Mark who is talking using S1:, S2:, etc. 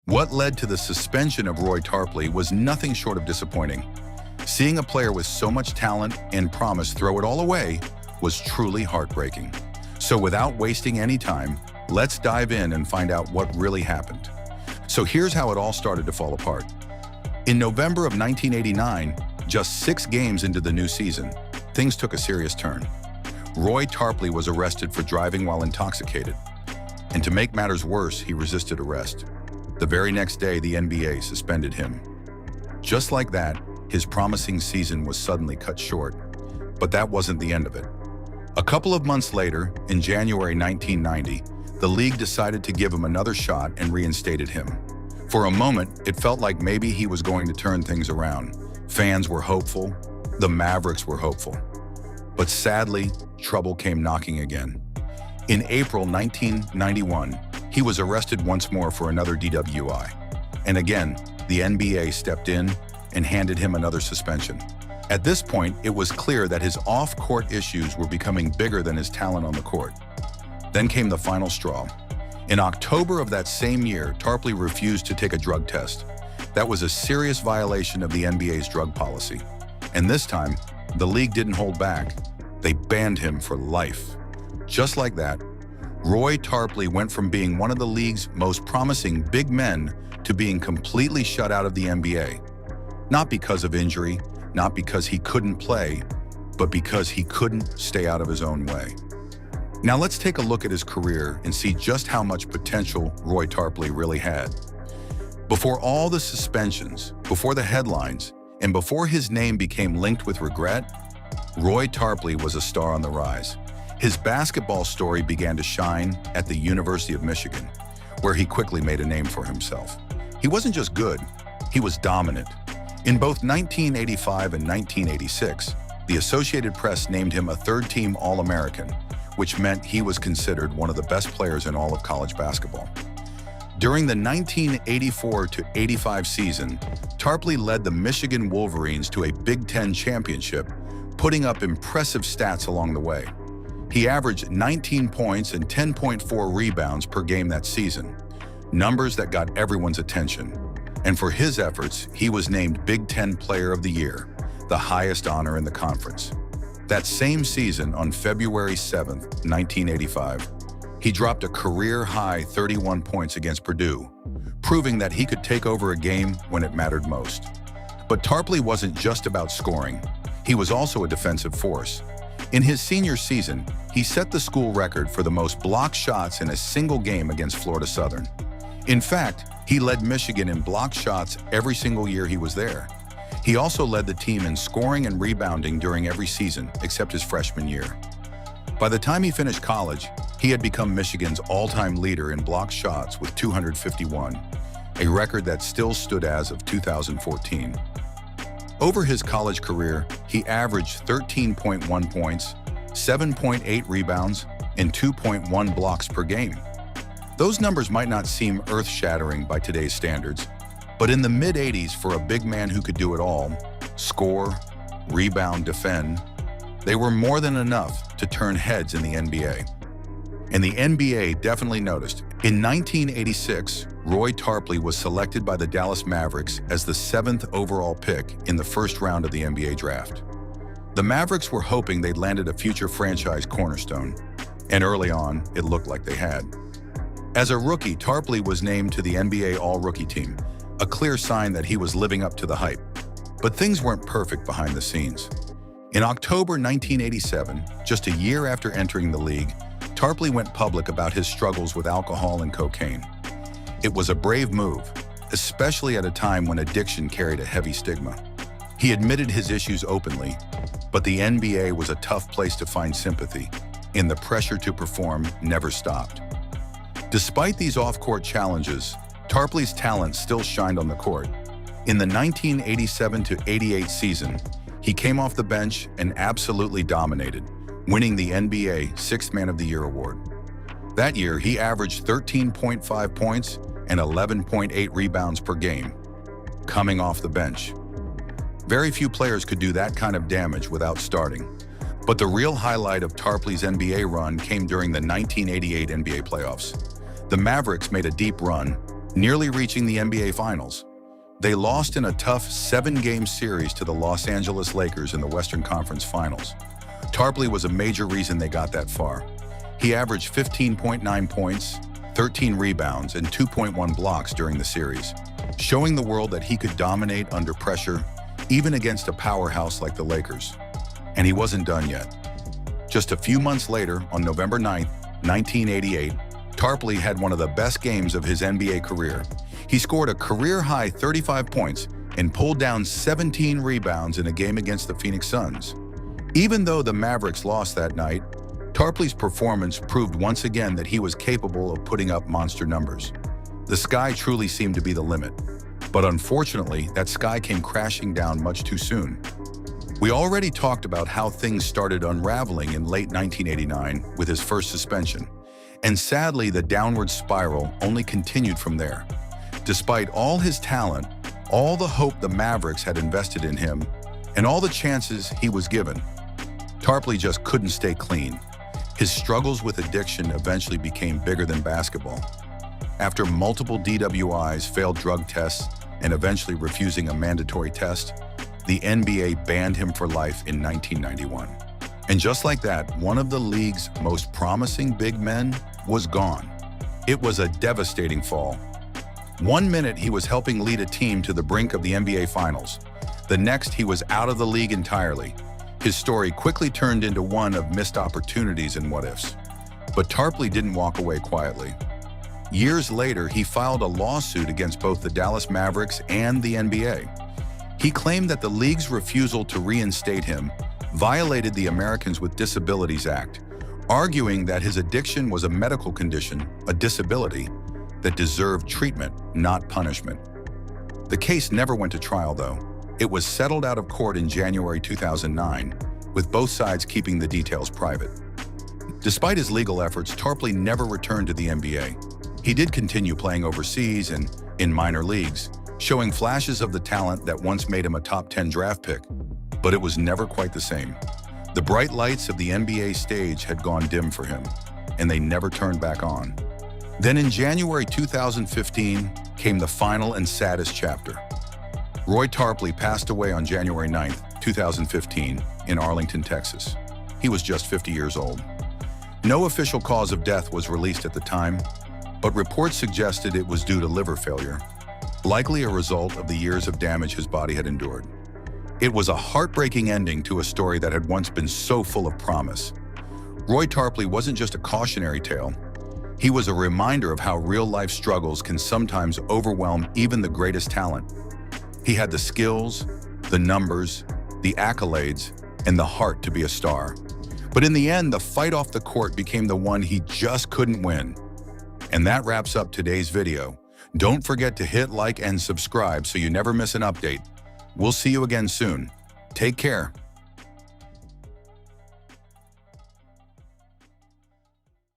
S1: What led to the suspension of Roy Tarpley was nothing short of disappointing. Seeing a player with so much talent and promise throw it all away was truly heartbreaking. So without wasting any time, let's dive in and find out what really happened. So here's how it all started to fall apart. In November of 1989, just 6 games into the new season, things took a serious turn. Roy Tarpley was arrested for driving while intoxicated. And to make matters worse, he resisted arrest. The very next day, the NBA suspended him. Just like that, his promising season was suddenly cut short. But that wasn't the end of it. A couple of months later, in January 1990, the league decided to give him another shot and reinstated him. For a moment, it felt like maybe he was going to turn things around. Fans were hopeful. The Mavericks were hopeful. But sadly, trouble came knocking again. In April 1991, he was arrested once more for another DWI. And again, the NBA stepped in and handed him another suspension. At this point, it was clear that his off-court issues were becoming bigger than his talent on the court. Then came the final straw. In October of that same year, Tarpley refused to take a drug test. That was a serious violation of the NBA's drug policy. And this time, the league didn't hold back. They banned him for life. Just like that, Roy Tarpley went from being one of the league's most promising big men to being completely shut out of the NBA. Not because of injury, not because he couldn't play, but because he couldn't stay out of his own way. Now let's take a look at his career and see just how much potential Roy Tarpley really had. Before all the suspensions, before the headlines, and before his name became linked with regret, Roy Tarpley was a star on the rise. His basketball story began to shine at the University of Michigan, where he quickly made a name for himself. He wasn't just good, he was dominant. In both 1985 and 1986, the Associated Press named him a third-team All-American, which meant he was considered one of the best players in all of college basketball. During the 1984-85 season, Tarpley led the Michigan Wolverines to a Big Ten championship, putting up impressive stats along the way. He averaged 19 points and 10.4 rebounds per game that season, numbers that got everyone's attention. And for his efforts, he was named Big Ten Player of the Year, the highest honor in the conference. That same season, on February 7, 1985, he dropped a career-high 31 points against Purdue, proving that he could take over a game when it mattered most. But Tarpley wasn't just about scoring. He was also a defensive force. In his senior season, he set the school record for the most blocked shots in a single game against Florida Southern. In fact, he led Michigan in blocked shots every single year he was there. He also led the team in scoring and rebounding during every season, except his freshman year. By the time he finished college, he had become Michigan's all-time leader in blocked shots with 251, a record that still stood as of 2014. Over his college career, he averaged 13.1 points, 7.8 rebounds, and 2.1 blocks per game. Those numbers might not seem earth-shattering by today's standards, but in the mid-'80s, for a big man who could do it all, score, rebound, defend, they were more than enough to turn heads in the NBA. And the NBA definitely noticed. In 1986, Roy Tarpley was selected by the Dallas Mavericks as the 7th overall pick in the first round of the NBA draft. The Mavericks were hoping they'd landed a future franchise cornerstone, and early on, it looked like they had. As a rookie, Tarpley was named to the NBA All-Rookie team, a clear sign that he was living up to the hype. But things weren't perfect behind the scenes. In October 1987, just a year after entering the league, Tarpley went public about his struggles with alcohol and cocaine. It was a brave move, especially at a time when addiction carried a heavy stigma. He admitted his issues openly, but the NBA was a tough place to find sympathy, and the pressure to perform never stopped. Despite these off-court challenges, Tarpley's talent still shined on the court. In the 1987-88 season, he came off the bench and absolutely dominated, winning the NBA Sixth Man of the Year award. That year, he averaged 13.5 points and 11.8 rebounds per game, coming off the bench. Very few players could do that kind of damage without starting. But the real highlight of Tarpley's NBA run came during the 1988 NBA playoffs. The Mavericks made a deep run, nearly reaching the NBA Finals. They lost in a tough 7-game series to the Los Angeles Lakers in the Western Conference Finals. Tarpley was a major reason they got that far. He averaged 15.9 points, 13 rebounds, and 2.1 blocks during the series, showing the world that he could dominate under pressure, even against a powerhouse like the Lakers. And he wasn't done yet. Just a few months later, on November 9, 1988, Tarpley had one of the best games of his NBA career. He scored a career-high 35 points and pulled down 17 rebounds in a game against the Phoenix Suns. Even though the Mavericks lost that night, Tarpley's performance proved once again that he was capable of putting up monster numbers. The sky truly seemed to be the limit. But unfortunately, that sky came crashing down much too soon. We already talked about how things started unraveling in late 1989 with his first suspension. And sadly, the downward spiral only continued from there. Despite all his talent, all the hope the Mavericks had invested in him, and all the chances he was given, Tarpley just couldn't stay clean. His struggles with addiction eventually became bigger than basketball. After multiple DWIs, failed drug tests, and eventually refusing a mandatory test, the NBA banned him for life in 1991. And just like that, one of the league's most promising big men was gone. It was a devastating fall. One minute he was helping lead a team to the brink of the NBA Finals. The next he was out of the league entirely. His story quickly turned into one of missed opportunities and what-ifs. But Tarpley didn't walk away quietly. Years later, he filed a lawsuit against both the Dallas Mavericks and the NBA. He claimed that the league's refusal to reinstate him violated the Americans with Disabilities Act, arguing that his addiction was a medical condition, a disability, that deserved treatment, not punishment. The case never went to trial, though. It was settled out of court in January 2009, with both sides keeping the details private. Despite his legal efforts, Tarpley never returned to the NBA. He did continue playing overseas and in minor leagues, showing flashes of the talent that once made him a top 10 draft pick, but it was never quite the same. The bright lights of the NBA stage had gone dim for him, and they never turned back on. Then in January 2015 came the final and saddest chapter. Roy Tarpley passed away on January 9, 2015, in Arlington, Texas. He was just 50 years old. No official cause of death was released at the time, but reports suggested it was due to liver failure, likely a result of the years of damage his body had endured. It was a heartbreaking ending to a story that had once been so full of promise. Roy Tarpley wasn't just a cautionary tale. He was a reminder of how real-life struggles can sometimes overwhelm even the greatest talent. He had the skills, the numbers, the accolades, and the heart to be a star. But in the end, the fight off the court became the one he just couldn't win. And that wraps up today's video. Don't forget to hit like and subscribe so you never miss an update. We'll see you again soon. Take care.